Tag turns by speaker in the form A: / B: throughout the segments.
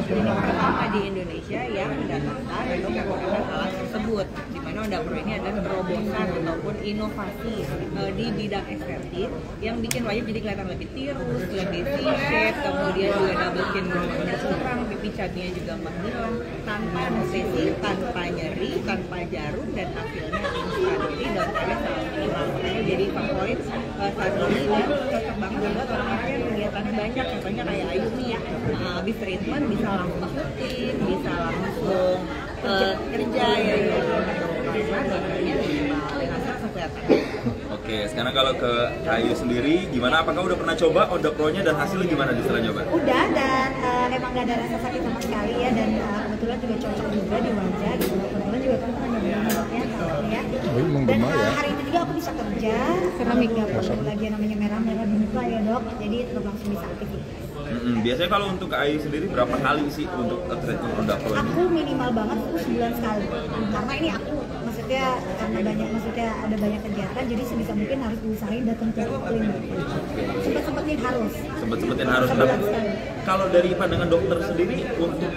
A: klinik pertama di Indonesia yang mendapatkan atau menggunakan alat tersebut, di mana Onda Pro ini adalah terobosan ataupun inovasi di bidang estetik yang bikin wajah jadi kelihatan lebih tirus, lebih V-shape, kemudian juga double chin kurang, pipi chubby-nya juga menghilang tanpa anestesi, tanpa nyeri, tanpa jarum, dan hasilnya instan. Jadi dokternya selalu minimal, makanya jadi favorit saat ini dan cocok banget buat orang-orang yang kegiatannya banyak, contohnya kayak Ayu nih ya, habis treatment bisa langsung syuting, bisa langsung kerja ya, karena dokternya minimal dan hasil langsung kelihatan.
B: Oke, sekarang kalau ke Ayu sendiri, gimana? Apakah udah pernah coba Onda Pro-nya dan hasilnya gimana setelah nyoba?
C: Udah, dan emang gak ada rasa sakit sama sekali ya, dan kebetulan juga cocok juga di wajah gitu. Kebetulan juga kan pernah nyobain ya. Dan hari ini juga aku bisa kerja karena nggak perlu lagi namanya merah-merah di muka ya dok, jadi tetap langsung bisa aktivitas.
B: Biasanya kalau untuk ke Ayu sendiri berapa kali sih untuk treatment Onda Pro ini?
C: Aku minimal banget itu sebulan sekali, karena ini aku maksudnya karena ada banyak kegiatan, jadi sebisa mungkin harus diusahain datang ke klinik. Sempat-sempatin harus.
B: Tapi kalau dari pandangan dokter sendiri, untuk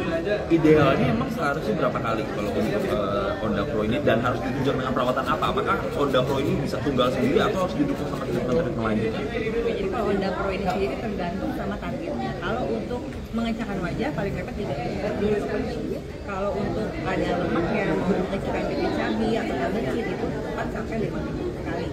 B: idealnya emang seharusnya berapa kali kalau untuk Onda Pro ini, dan harus ditunjang dengan perawatan apa? Apakah Onda Pro ini bisa tunggal sendiri atau harus didukung sama treatment lanjutan?
A: Jadi kalau Onda Pro ini sendiri tergantung sama targetnya. Kalau untuk mengencangkan wajah paling dapat 3 minggu. Kalau untuk ada lemak yang mau mengecilkan pipi chubby atau double chin itu 4 sampai 5 minggu sekali.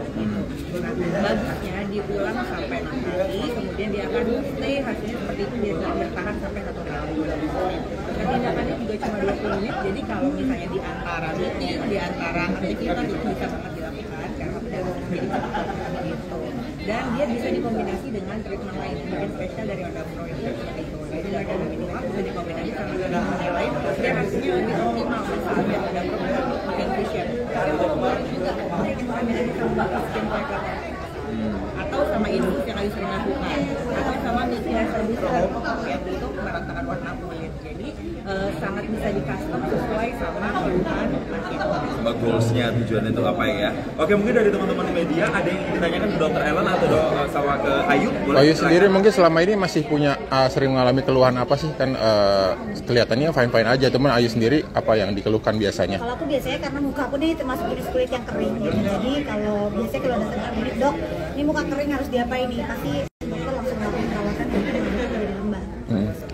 A: Nah, bagusnya diulang sampai 6 kali, kemudian dia akan stay hasilnya seperti itu, dia bertahan sampai 1 tahun. Nah, tindakannya juga cuma 20 menit, jadi kalau misalnya di antara meeting, di antara aktivitas itu bisa sangat dilakukan karena tidak menjadi cepat gitu. Dan dia bisa dikombinasi dengan treatment lain yang bikin spesial dari Onda Pro itu seperti itu. Jadi mereka lebih luas, bisa dikombinasi sama treatment yang lain, dan hasilnya lebih optimal. Misalnya Onda Pro yang V-shape, tapi untuk orang juga dia dikombinasi sama skin fiber atau sama infus yang Ayu sering lakukan, atau sama multi laser booster yang untuk merantakan warna kulit. Jadi sangat bisa di custom sesuai sama kebutuhan kita.
B: Sama goalsnya, tujuannya itu apa ya? Oke, mungkin dari teman-teman media ada yang ditanyakan ke Dr. Ellen atau sama ke Ayu?
D: Ayu sendiri mungkin selama ini masih punya sering mengalami keluhan apa sih? Kan kelihatannya fine-fine aja, teman Ayu sendiri apa yang dikeluhkan biasanya?
C: Kalau aku biasanya karena muka aku nih termasuk jenis kulit yang kering gitu. Jadi kalau biasanya kalau datang ke klinik, dok, ini muka kering harus diapain nih? Pasti dokter langsung melakukan perawatan dan jadi lembab.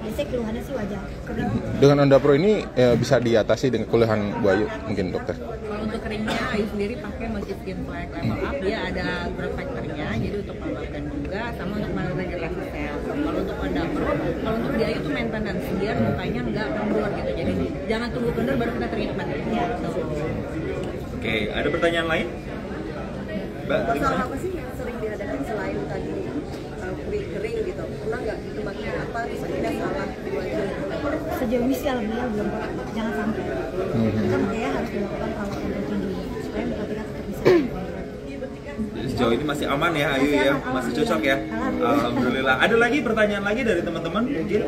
C: Biasanya keluhannya sih wajah kering.
D: Dengan Onda Pro ini bisa diatasi dengan keluhan Bu Ayu mungkin dokter?
A: Kalau untuk keringnya, Ayu sendiri pakai Multi Skin Flag Level Up. Dia ada growth factor-nya, jadi untuk melembabkan juga, sama untuk meregenerasi sel. Kalau untuk Onda Pro, kalau untuk dia itu maintenance, biar mukanya nggak kendor gitu. Jadi jangan tunggu kendor baru kita treatment. Ya.
B: Oke, ada pertanyaan lain?
E: Masalah apa sih yang sering dihadapi selain tadi kulit kering gitu? Pernah nggak tempatnya apa terus akhirnya salah di wajah?
C: Sejauh ini sih alhamdulillah belum pernah, jangan sampai. Kan makanya harus dilakukan perawatan rutin dulu supaya muka kita tetap bisa.
B: Jadi sejauh ini masih aman ya Ayu ya, masih cocok ya. Alhamdulillah. Ada lagi pertanyaan lagi dari teman-teman mungkin?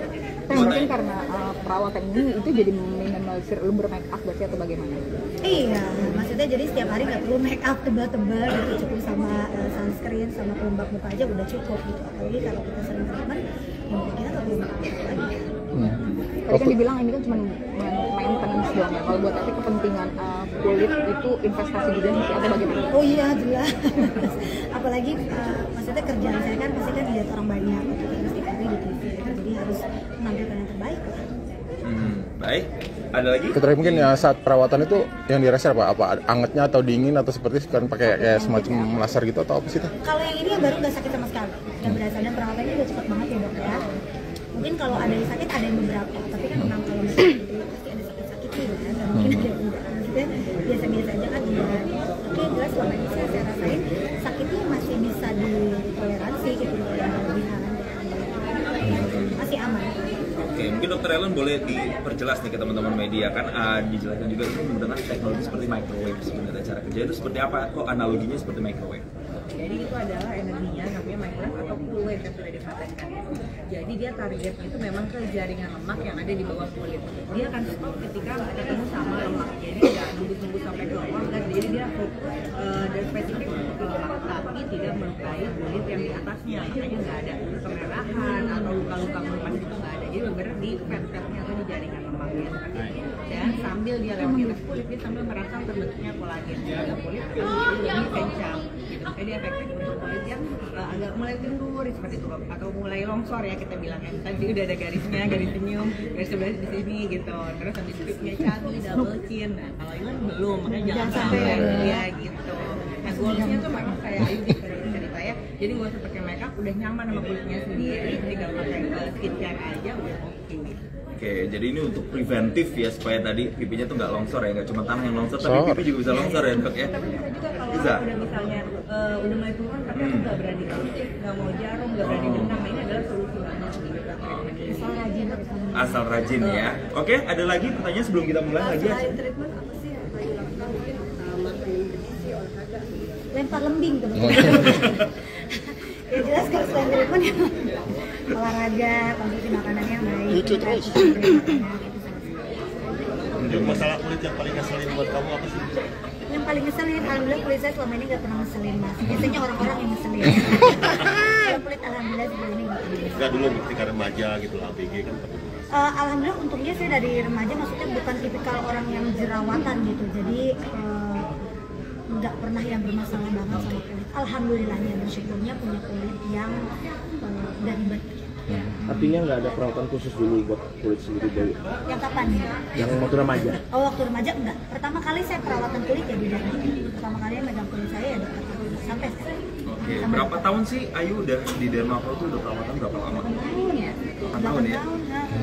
F: Mungkin karena perawatan ini itu jadi minimalisir lu bermake up berarti atau bagaimana?
C: Iya, maksudnya jadi setiap hari nggak perlu make up tebal-tebal gitu, cukup sama sunscreen sama pelembab muka aja udah cukup gitu. Apalagi kalau kita sering treatment, ya mungkin kita nggak perlu make up lagi.
F: Tadi kan dibilang ini kan cuma maintenance doang ya. Kalau buat tapi kepentingan kulit itu investasi juga sih atau bagaimana?
C: Oh iya jelas. Apalagi maksudnya kerjaan saya kan pasti kan dilihat orang banyak gitu, terus di TV gitu. Jadi harus menampilkan yang terbaik lah.
B: Baik, ada lagi?
D: Terakhir mungkin ya saat perawatan itu yang dirasain apa angetnya atau dingin atau seperti kan pakai kayak semacam laser gitu atau apa sih?
C: Kalau yang ini yang baru nggak sakit sama sekali, nggak berasa, dan perawatannya juga cepat banget ya dok ya. Mungkin kalau ada yang sakit ada yang beberapa, tapi kan memang kalau misalnya gitu pasti ada sakit-sakit gitu kan, dan mungkin ada yang enggak. Maksudnya biasa-biasa aja kan juga. Tapi yang jelas selama ini saya rasain sakitnya masih bisa ditoleransi gitu, yang berlebihan masih aman.
B: Oke, mungkin Dr. Ellen boleh diperjelas nih ke teman-teman media kan, dijelaskan juga itu menggunakan teknologi seperti microwave sebenarnya cara kerja itu seperti apa? Kok analoginya seperti microwave?
A: Jadi itu adalah energinya namanya microwave atau cool wave yang sudah dipatenkan. Jadi dia targetnya itu memang ke jaringan lemak yang ada di bawah kulit. Dia akan stop ketika ketemu sama lemak. Jadi nggak nunggu sampai ke bawah, enggak. Jadi dia dan spesifik untuk ke lemak, tapi tidak melukai kulit yang di atasnya. Makanya nggak ada kemerahan atau luka-luka mempan itu nggak ada. Jadi benar di fat-fatnya atau di jaringan lemaknya. Dan sambil dia lewat di atas kulit, dia sambil merangsang terbentuknya kolagen. Sehingga kulit akan jadi lebih kencang. Jadi efektif untuk kulit yang agak mulai kendur seperti itu, atau mulai longsor ya kita bilang ya. Tadi udah ada garisnya, garis senyum, garis sebelah di sini gitu. Terus habis stripnya cabi, double chin. Nah kalau Iwan belum, makanya jangan sampai ya gitu. Nah goalsnya tuh memang kayak Ayu gitu cerita ya. Jadi gak usah pakai makeup, udah nyaman sama kulitnya sendiri. Tinggal pakai skincare aja udah oke.
B: Oke, jadi ini untuk preventif ya, supaya tadi pipinya tuh nggak longsor ya, nggak cuma tanah yang longsor, tapi pipi juga bisa longsor ya dok ya?
A: Tapi bisa juga kalau
B: Bisa.
A: udah misalnya udah mulai turun, tapi aku nggak berani lipstick, nggak mau jarum, nggak berani benang, nah ini adalah solusi banget
C: Asal rajin
B: Asal rajin ya. Oke, ada lagi pertanyaan sebelum kita mulai lagi ya?
E: Selain treatment apa sih yang Ayu lakukan? Mungkin makan gizi, olahraga.
C: lempar lembing tuh. Ya jelas kalau selain treatment ya olahraga, konsumsi makanan yang baik.
D: Lucu terus.
G: Masalah kulit yang paling ngeselin buat kamu apa sih?
C: Yang paling ngeselin, alhamdulillah kulit saya selama ini nggak pernah ngeselin mas. Biasanya orang-orang yang ngeselin. Kalau kulit alhamdulillah sejauh ini nggak pernah.
G: Enggak dulu ketika remaja gitu lah, ABG kan pernah.
C: Alhamdulillah untungnya saya dari remaja, maksudnya bukan tipikal orang yang jerawatan gitu. Jadi nggak pernah yang bermasalah banget sama kulit. Alhamdulillahnya, bersyukurnya punya kulit yang nggak ribet.
H: Artinya nggak ada perawatan khusus dulu buat kulit sendiri dari
C: Yang kapan ya?
H: yang waktu remaja?
C: Oh waktu remaja enggak. Pertama kali saya perawatan kulit ya di Derma. Pertama kali yang megang kulit saya ya dokter kulit. Sampai sekarang.
B: Oke, berapa tahun sih Ayu udah di Derma Pro tuh udah perawatan berapa lama?
C: 8 tahun ya.
B: 8 tahun ya?
C: 8 tahun.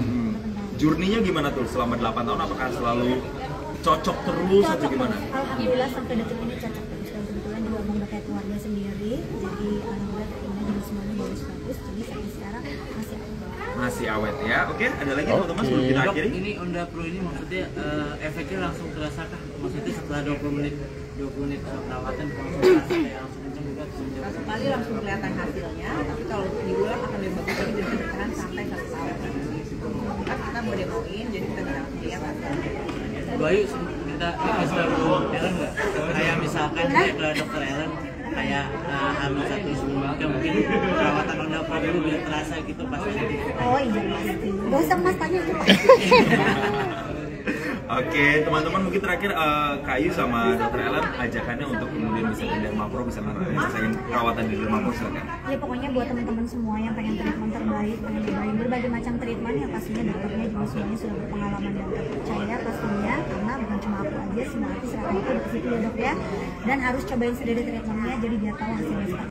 B: Journey-nya gimana tuh selama 8 tahun? Apakah selalu cocok terus atau
C: Cocok
B: gimana?
C: terus. Alhamdulillah sampai detik ini cocok terus. Dan kebetulan juga udah kayak keluarga sendiri. Jadi alhamdulillah ini juga semuanya bagus-bagus. Jadi sampai sekarang masih aktif.
B: Masih awet ya. Oke, ada lagi teman-teman sebelum kita
I: Dok,
B: akhiri?
I: ini Onda Pro ini maksudnya efeknya langsung terasa kah? Maksudnya setelah 20 menit perawatan konsultasi kayak langsung kenceng juga
A: Langsung kali langsung kelihatan hasilnya, tapi kalau diulang akan lebih bagus lagi dan bertahan sampai 1 tahun. Kita mau demoin, jadi kita bisa langsung lihat hasilnya.
I: Bu Ayu, kita kasih tahu Ellen nggak? Kayak misalkan kayak ke dokter Ellen, kayak hamil 1 sebelumnya, mungkin perawatan Onda Pro dulu biar terasa gitu pas nanti.
C: Oh iya pasti. Gak usah mas tanya itu pasti.
B: Oke, teman-teman mungkin terakhir Kayu sama Dr. Ellen ajakannya untuk kemudian bisa di Derma Pro, bisa ngerasain perawatan di Derma Pro, silakan.
C: Ya pokoknya buat teman-teman semua yang pengen treatment terbaik, pengen nyobain berbagai macam treatment, yang pastinya dokternya juga semuanya sudah berpengalaman dan terpercaya pastinya, karena bukan cuma aku aja, semua artis rata-rata di situ ya dok ya. Dan harus cobain sendiri treatmentnya, jadi biar tahu hasilnya seperti apa.